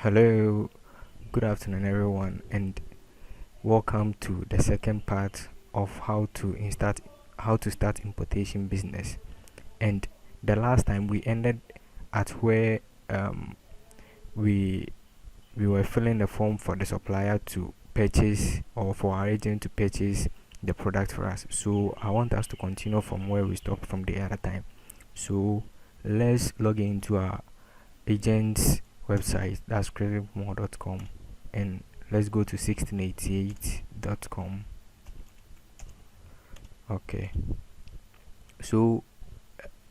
Hello, good afternoon, everyone, and welcome to the second part of how to start importation business. And the last time we ended at where um, we we were filling the form for the supplier to purchase or for our agent to purchase the product for us. So I want us to continue from where we stopped from the other time. So let's log into our agent's website, that's creditmore.com, and let's go to 1688.com. Okay, so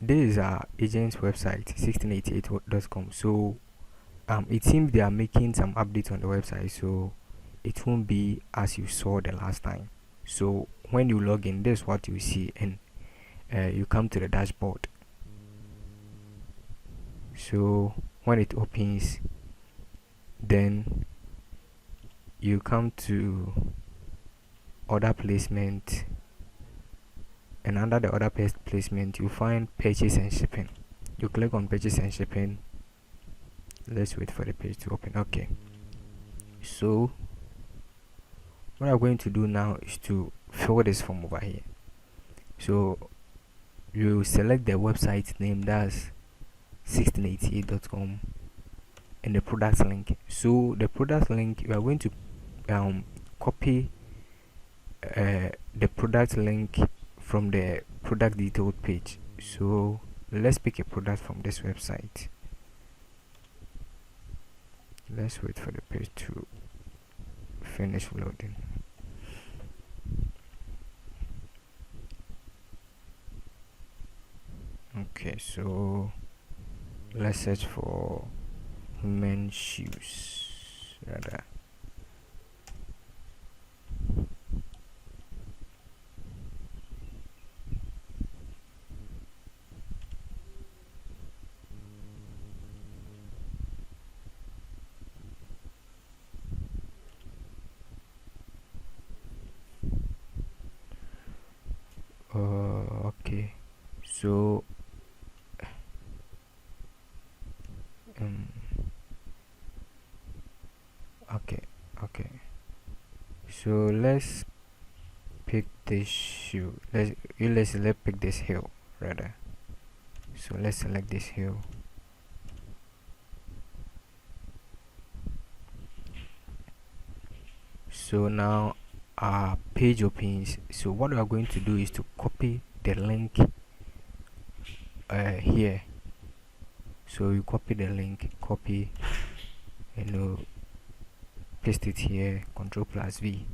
this is our agent's website, 1688.com. So it seems they are making some updates on the website, so it won't be as you saw the last time. So when you log in, this is what you see, and you come to the dashboard. So when it opens, then you come to order placement, and under the order placement you find purchase and shipping. You click on purchase and shipping. Let's wait for the page to open. Okay, so what I'm going to do now is to fill this form over here. So you select the website name, that's 1688.com, and the product link. So the product link, you are going to copy the product link from the product detailed page. So let's pick a product from this website. Let's wait for the page to finish loading. Okay, so let's search for men's shoes rather. Okay, so okay, so let's pick this shoe. Let's pick this heel rather. So let's select this heel. So now our page opens. So what we are going to do is to copy the link here. So you copy the link, paste it here, Ctrl+V,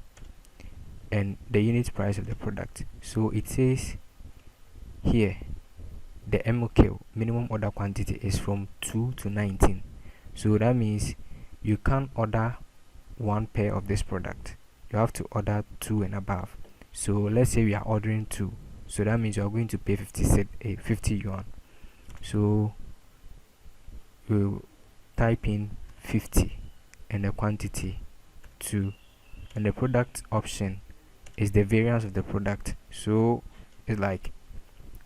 and the unit price of the product. So it says here the MOQ, minimum order quantity, is from 2 to 19. So that means you can't order one pair of this product, you have to order 2 and above. So let's say we are ordering 2, so that means you are going to pay 50 yuan. So you type in 50 and the quantity 2, and the product option is the variance of the product. So it's like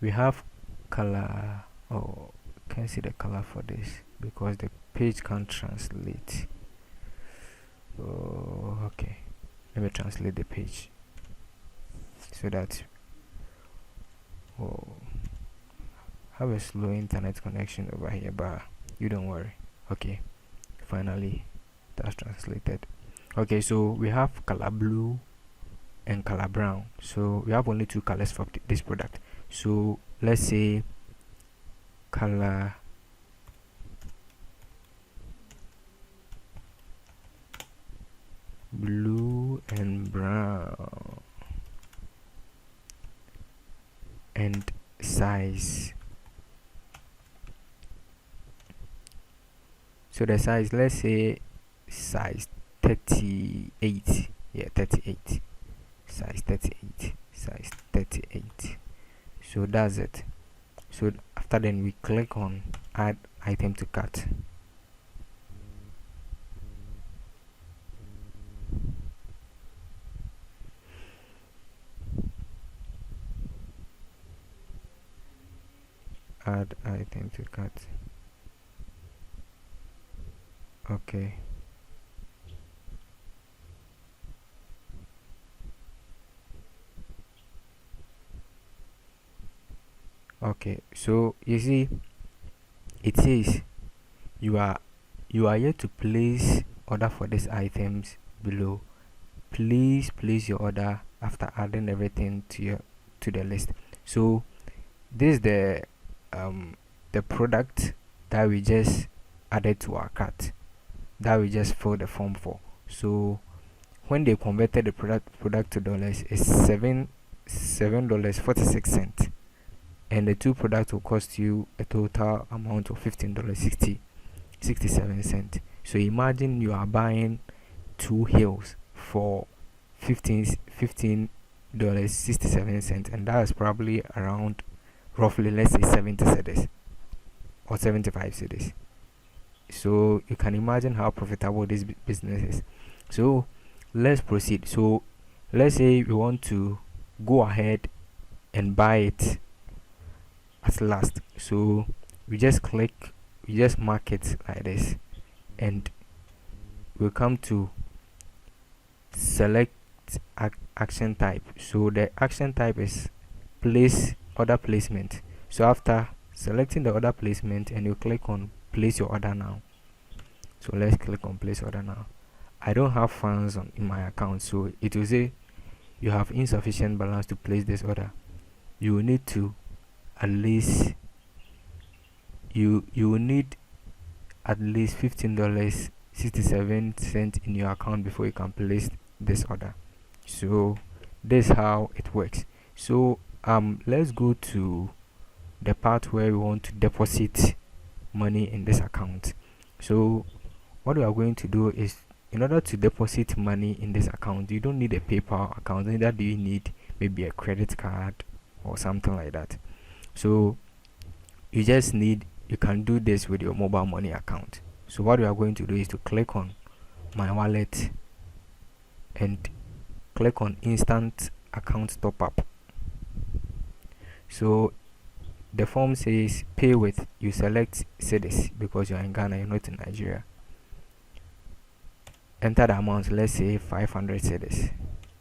we have color. Oh, can't see the color for this because the page can't translate. Oh, okay, let me translate the page so that have a slow internet connection over here, but you don't worry. Okay, finally that's translated. Okay, so we have color blue and color brown. So we have only 2 colors for this product. So let's say color blue and brown, and size. So the size, let's say size 38. Yeah, 38. Size 38. So that's it. So after then we click on add item to cart. Add item to cart. Okay. Okay, so you see, it says you are yet to place order for these items below. Please place your order after adding everything to the list. So this is the product that we just added to our cart, that we just filled the form for. So when they converted the product to dollars, it's $7.46, and the two products will cost you a total amount of $15.67. So imagine you are buying two hills for $15.67, and that is probably around, roughly, let's say 70 cedis or 75 cedis. So you can imagine how profitable this business is. So let's proceed. So let's say we want to go ahead and buy it at last. So we just mark it like this, and we come to select action type. So the action type is place order placement. So after selecting the order placement, and you click on place your order now. So let's click on place order now. I don't have funds in my account, so it will say you have insufficient balance to place this order. You will need to at least you will need at least $15.67 in your account before you can place this order. So this is how it works. So let's go to the part where we want to deposit money in this account. So what we are going to do is, in order to deposit money in this account, you don't need a PayPal account, neither do you need maybe a credit card or something like that. So you can do this with your mobile money account. So what we are going to do is to click on my wallet and click on instant account top up. So the form says pay with, you select cedis because you're in Ghana, you're not in Nigeria. Enter the amount, let's say 500 cedis.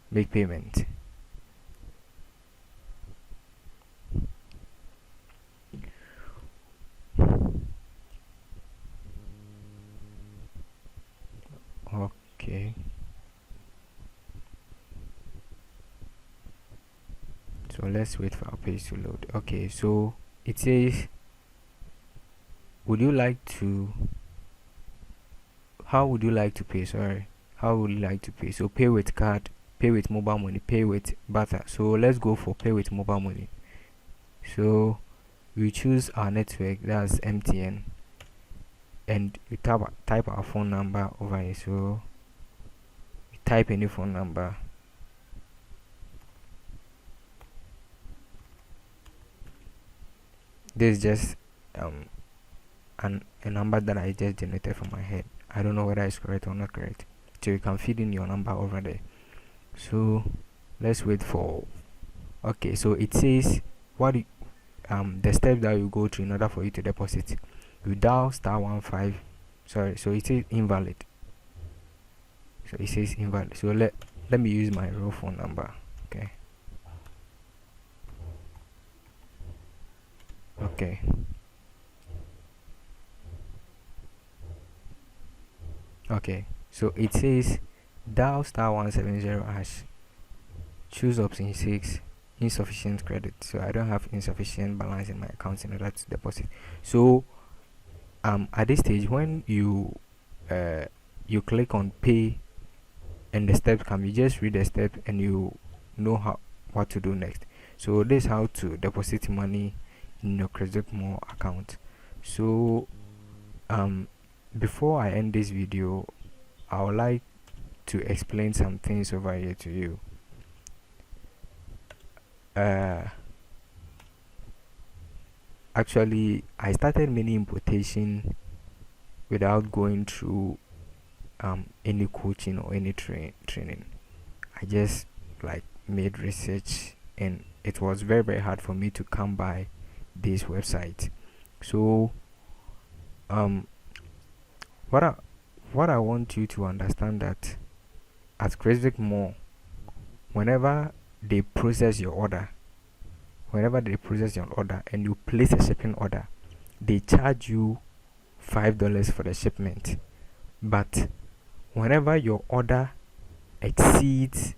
Make payment. Okay. So let's wait for our page to load. Okay, so it says, how would you like to pay? How would you like to pay? So pay with card, pay with mobile money, pay with barter. So let's go for pay with mobile money. So we choose our network, that's MTN, and we type our phone number over here. So we type any phone number. This is just a number that I just generated from my head. I don't know whether it's correct or not correct. So you can feed in your number over there. So let's wait for. Okay, so it says the steps that you go through in order for you to deposit. You dial *15. Sorry, so it says invalid. So it says invalid. So let me use my real phone number. Okay. Okay, so it says dial *170#. Choose option 6, insufficient credit. So I don't have insufficient balance in my account in order to deposit. So at this stage, when you click on pay and the steps come, you just read the step and you know what to do next. So this is how to deposit money in your Creditmore account. So before I end this video, I would like to explain some things over here to you. Actually, I started mini importation without going through any coaching or any training. I just made research, and it was very, very hard for me to come by this website. So what I want you to understand that at Creswick Mall, whenever they process your order, and you place a shipping order, they charge you $5 for the shipment. But whenever your order exceeds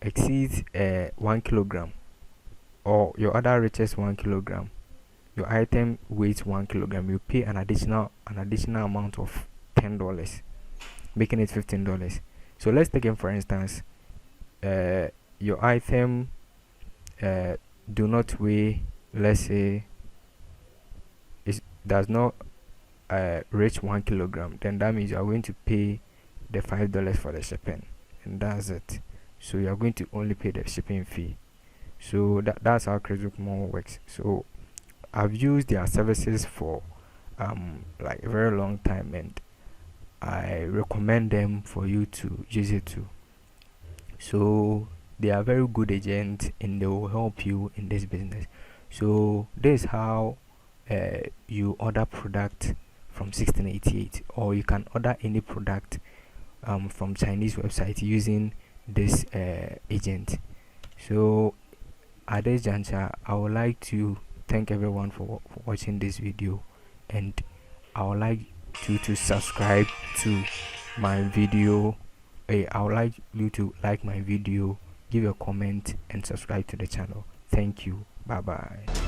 1 kilogram, or your order reaches 1 kilogram, your item weighs 1 kilogram, you pay an additional amount of $10, making it $15. So let's take it for instance, your item do not weigh, let's say it does not reach 1 kilogram, then that means you are going to pay the $5 for the shipping, and that's it. So you are going to only pay the shipping fee. So that's how Creswick Mall works. So I've used their services for like a very long time, and I recommend them for you to use it too. So they are very good agents, and they will help you in this business. So this is how you order product from 1688, or you can order any product from Chinese website using this agent. So at this juncture, I would like to thank everyone for watching this video, and I would like you to subscribe to my video. I would like you to like my video, give a comment, and subscribe to the channel. Thank you. Bye bye.